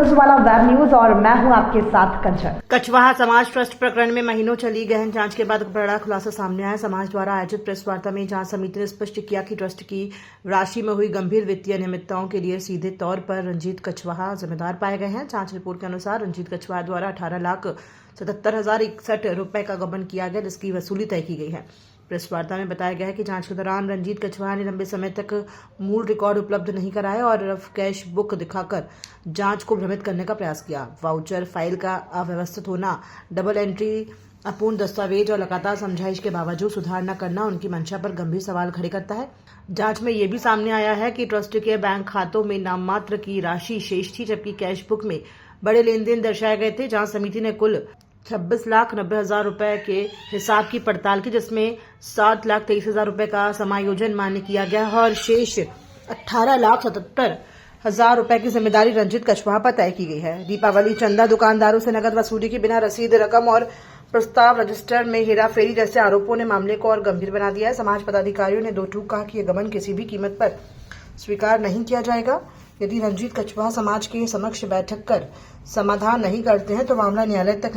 Ujjwala web news और मैं हूं आपके साथ कंचन। कछवाहा समाज ट्रस्ट प्रकरण में महीनों चली गहन जांच के बाद बड़ा खुलासा सामने आया। समाज द्वारा आयोजित प्रेस वार्ता में जांच समिति ने स्पष्ट किया कि ट्रस्ट की राशि में हुई गंभीर वित्तीय अनियमितताओं के लिए सीधे तौर पर रंजीत कछवाहा जिम्मेदार पाए गए हैं। जांच रिपोर्ट के अनुसार रंजीत कछवाहा द्वारा 18,77,061 रुपए का गबन किया गया, जिसकी वसूली तय की गई है। प्रेस वार्ता में बताया गया है कि जांच के दौरान रंजीत कछवाहा ने लंबे समय तक मूल रिकॉर्ड उपलब्ध नहीं कराया और रफ कैश बुक दिखाकर जांच को भ्रमित करने का प्रयास किया। वाउचर फाइल का अव्यवस्थित होना, डबल एंट्री, अपूर्ण दस्तावेज और लगातार समझाइश के बावजूद सुधार न करना उनकी मंशा पर गंभीर सवाल खड़े करता है। जांच में यह भी सामने आया है कि ट्रस्ट के बैंक खातों में नाम मात्र की राशि शेष थी, जबकि कैश बुक में बड़े लेन देन दर्शाए गए थे। जांच समिति ने कुल 26,90,000 रुपए के हिसाब की पड़ताल की, जिसमें 7,23,000 रुपए का समायोजन मान्य किया गया है और शेष 18,77,000 रुपए की जिम्मेदारी रंजीत कछवाहा पर तय की गई है। दीपावली चंदा, दुकानदारों से नकद वसूली की बिना रसीद रकम और प्रस्ताव रजिस्टर में हेराफेरी जैसे आरोपों ने मामले को और गंभीर बना दिया है। समाज पदाधिकारियों ने दो टूक कहा कि यह गबन किसी भी कीमत पर स्वीकार नहीं किया जाएगा। यदि रंजीत कछवाहा समाज के समक्ष बैठक कर समाधान नहीं करते हैं तो मामला न्यायालय तक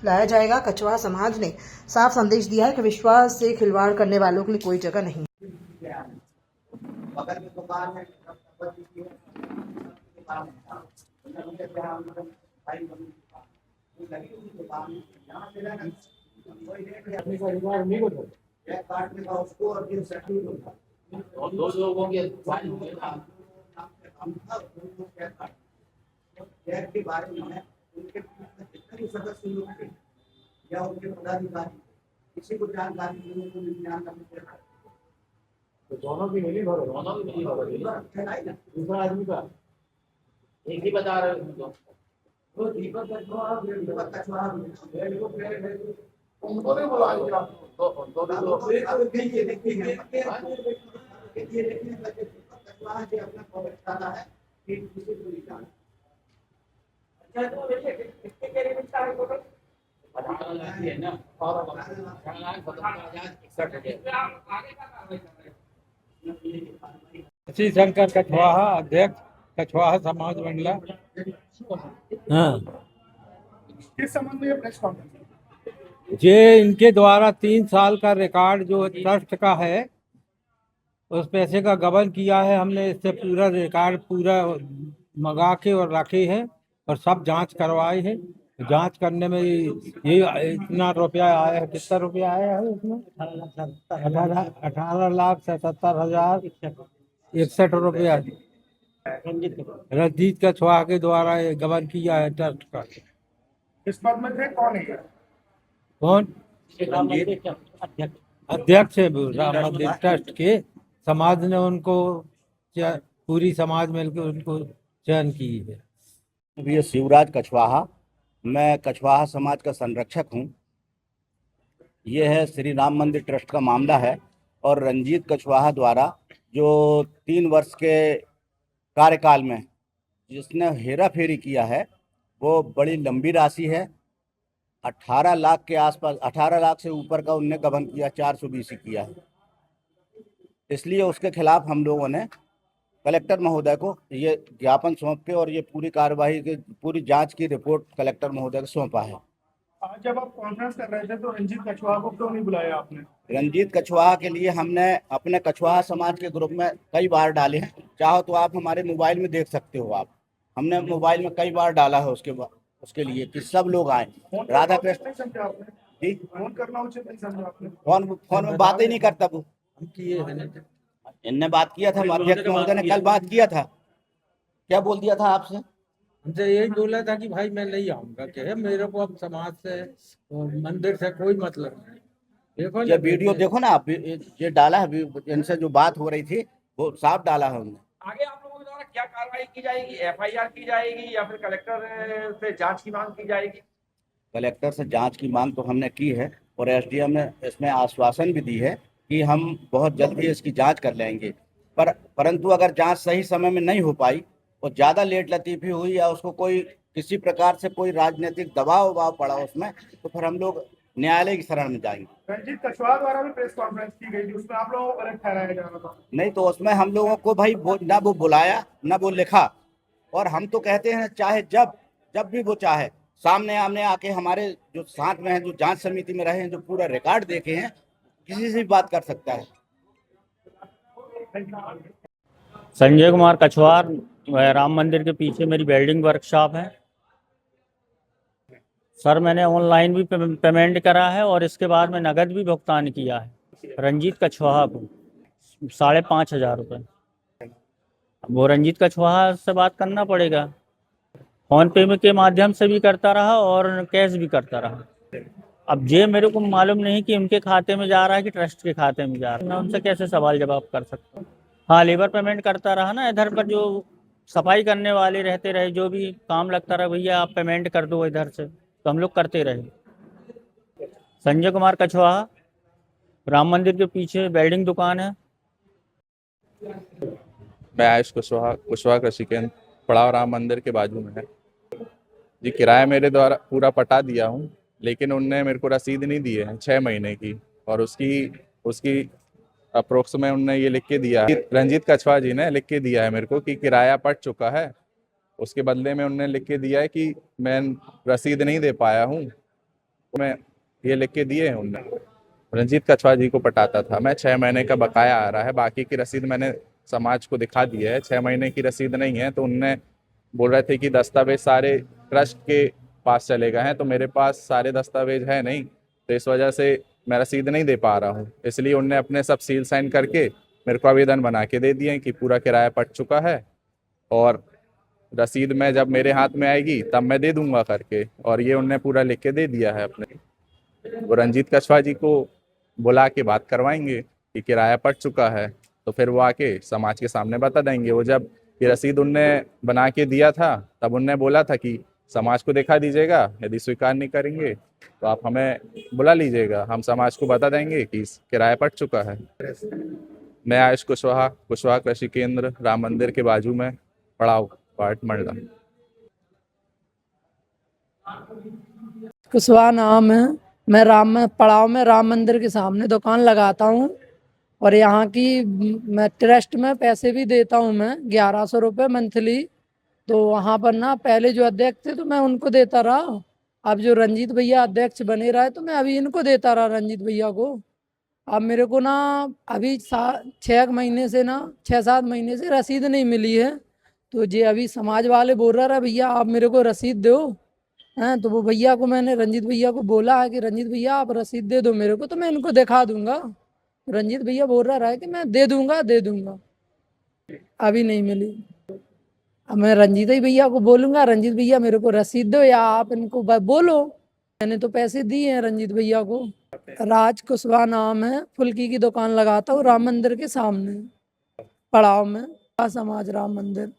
लाया जाएगा। कछवाहा समाज ने साफ संदेश दिया है कि विश्वास से खिलवाड़ करने वालों के लिए कोई जगह नहीं। दो लोगों के के बारे में उनके जितने सदस्य लोग थे या उनके पदाधिकारी किसी को जानकारी तो दोनों की मिली भरो, दूसरा आदमी का एक ही बता रहे तो दीपक कछवाहा उनको भी बुला लिया। अपना प्रोजेक्ट डाला है कि किसी को निकालना 18 लाख है ना और 18,61,000 शंकर कछवाहा, अध्यक्ष कछवाहा समाज मंडला। हाँ, किस संबंध में प्रेस कॉन्फ्रेंस? ये इनके द्वारा 3 साल का रिकॉर्ड जो ट्रस्ट का है उस पैसे का गबन किया है। हमने इससे पूरा रिकॉर्ड पूरा मंगा के और रखे हैं और सब जांच करवाए हैं। जांच करने में ये इतना रुपया आया है। कितना रुपया आया है इसमें? 18,77,061 रुपया रंजीत कछवाहा के द्वारा ये गबन किया है ट्रस्ट का। इस पद में थे कौन है? कौन? अध्यक्ष है राम मंदिर ट्रस्ट के। समाज ने उनको पूरी समाज मिलकर उनको चयन की है। ये शिवराज कछवाहा, मैं कछवाहा समाज का संरक्षक हूँ। ये है श्री राम मंदिर ट्रस्ट का मामला है और रंजीत कछवाहा द्वारा जो 3 वर्ष के कार्यकाल में जिसने हेरा फेरी किया है वो बड़ी लंबी राशि है। 18 लाख के आसपास, 18 लाख से ऊपर का उनने गबन किया, 420 किया है। इसलिए उसके खिलाफ हम लोगों ने कलेक्टर महोदय को ये ज्ञापन सौंप के और ये पूरी कार्यवाही की पूरी जांच की रिपोर्ट कलेक्टर महोदय को सौंपा है। आज जब आप कॉन्फ्रेंस कर रहे थे तो रंजीत कछवाहा को क्यों नहीं बुलाया आपने? रंजीत कछवाहा के लिए हमने अपने कछवाहा समाज के ग्रुप में कई बार डाले हैं। चाहो तो आप हमारे मोबाइल में देख सकते हो। आप हमने मोबाइल में कई बार डाला है उसके लिए कि सब लोग आए। राधा कृष्ण जी, फोन करना उचित नहीं समझा आपने? फोन में बात ही नहीं करता वो। इनने बात किया था, अध्यक्ष महोदय ने कल बात किया था। क्या बोल दिया था आपसे? हमसे यही बोला था कि भाई मैं नहीं आऊंगा, क्या मेरे को अब समाज से और मंदिर से कोई मतलब नहीं। देखो ये वीडियो देखो ना आप, ये डाला है इनसे जो बात हो रही थी वो साफ डाला है उन्होंने। आगे आप लोगों के द्वारा क्या कार्रवाई की जाएगी? एफआईआर की जाएगी या फिर कलेक्टर से जांच की मांग की जाएगी? कलेक्टर से जांच की मांग तो हमने की है और एसडीएम ने इसमें आश्वासन भी दी है कि हम बहुत जल्दी इसकी जांच कर लेंगे। परंतु अगर जांच सही समय में नहीं हो पाई और ज़्यादा लेट लतीफ़ी हुई या उसको कोई किसी प्रकार से कोई राजनीतिक दबाव पड़ा उसमें, तो फिर हम लोग न्यायालय की शरण में जाएंगे। रंजीत कछवाहा द्वारा भी प्रेस कॉन्फ्रेंस की गई थी, उसमें आप लोगों को गलत ठहराया जा रहा था। नहीं तो उसमें हम लोगों को भाई ना वो बुलाया ना वो लिखा। और हम तो कहते हैं चाहे जब जब भी वो चाहे सामने आमने आके हमारे जो साथ में हैं, जो जांच समिति में रहे हैं, जो पूरा रिकॉर्ड देखे हैं, किसी से भी बात कर सकता है। संजय कुमार कछवार, राम मंदिर के पीछे मेरी वेल्डिंग वर्कशॉप है। सर मैंने ऑनलाइन भी पेमेंट करा है और इसके बाद में नगद भी भुगतान किया है रंजीत कछवाहा को 5,500 रुपये। वो रंजीत कछवाहा से बात करना पड़ेगा। फोन पे में के माध्यम से भी करता रहा और कैश भी करता रहा। अब ये मेरे को मालूम नहीं कि उनके खाते में जा रहा है कि ट्रस्ट के खाते में जा रहा है। मैं उनसे कैसे सवाल जवाब कर सकता हूँ। हाँ, लेबर पेमेंट करता रहा ना। इधर पर जो सफाई करने वाले रहते रहे, जो भी काम लगता रहा, भैया आप पेमेंट कर दो इधर से, तो हम लोग करते रहे। संजय कुमार कछवाहा, राम मंदिर के पीछे वेल्डिंग दुकान है। मैं आयुष कुशवाहा कृषि केंद्र, पड़ाव राम मंदिर के बाजू में है जी। किराया मेरे द्वारा पूरा पटा दिया हूँ, लेकिन उनने मेरे को रसीद नहीं दी है 6 महीने की, और उसकी अप्रोक्स में उनने ये लिख के दिया है, रंजीत कछवाहा जी ने लिख के दिया है मेरे को कि किराया पट चुका है। उसके बदले में उनने लिख के दिया है कि मैं रसीद नहीं दे पाया हूँ। मैं ये लिख के दिए हैं उनने। रंजीत कछवाहा जी को पटाता था मैं, 6 महीने का बकाया आ रहा है, बाकी की रसीद मैंने समाज को दिखा दी है। 6 महीने की रसीद नहीं है, तो उनने बोल रहे थे कि दस्तावेज सारे ट्रस्ट के पास चले गए हैं, तो मेरे पास सारे दस्तावेज है नहीं, तो इस वजह से मैं रसीद नहीं दे पा रहा हूँ। इसलिए उनने अपने सब सील साइन करके मेरे को आवेदन बना के दे दिए कि पूरा किराया पट चुका है, और रसीद में जब मेरे हाथ में आएगी तब मैं दे दूंगा करके, और ये उनने पूरा लिख के दे दिया है अपने। वो रंजीत कछवाहा जी को बुला के बात करवाएंगे कि किराया पट चुका है, तो फिर वो आके समाज के सामने बता देंगे। वो जब ये रसीद उनने बना के दिया था, तब उनने बोला था कि समाज को दिखा दीजिएगा, यदि स्वीकार नहीं करेंगे तो आप हमें बुला लीजिएगा, हम समाज को बता देंगे कि किराया पट चुका है। मैं आयुष कुशवाहा कृषि केंद्र, राम मंदिर के बाजू में, पड़ाव, पार्ट मंडला। कुशवाहा नाम है। मैं पड़ाव में राम मंदिर के सामने दुकान लगाता हूँ, और यहाँ की मैं ट्रस्ट में पैसे भी देता हूँ मैं 1100 रुपये मंथली। तो वहाँ पर ना पहले जो अध्यक्ष थे तो मैं उनको देता रहा, अब जो रंजीत भैया अध्यक्ष बने रहा है तो मैं अभी इनको देता रहा, रंजीत भैया को। अब मेरे को ना अभी 6 महीने से ना 6-7 महीने से रसीद नहीं मिली है। तो ये अभी समाज वाले बोल रहा है भैया आप मेरे को रसीद दो हैं, तो वो भैया को मैंने रंजीत भैया को बोला है कि रंजीत भैया आप रसीद दे दो मेरे को, तो मैं इनको दिखा दूंगा। रंजीत भैया बोल रहा है कि मैं दे दूंगा, अभी नहीं मिली। अब मैं रंजीत भैया को बोलूंगा रंजीत भैया मेरे को रसीद दो, या आप इनको बोलो, मैंने तो पैसे दिए हैं रंजीत भैया को। राज कुशवाहा नाम है, फुल्की की दुकान लगाता हूँ राम मंदिर के सामने, पड़ाव में, समाज राम मंदिर।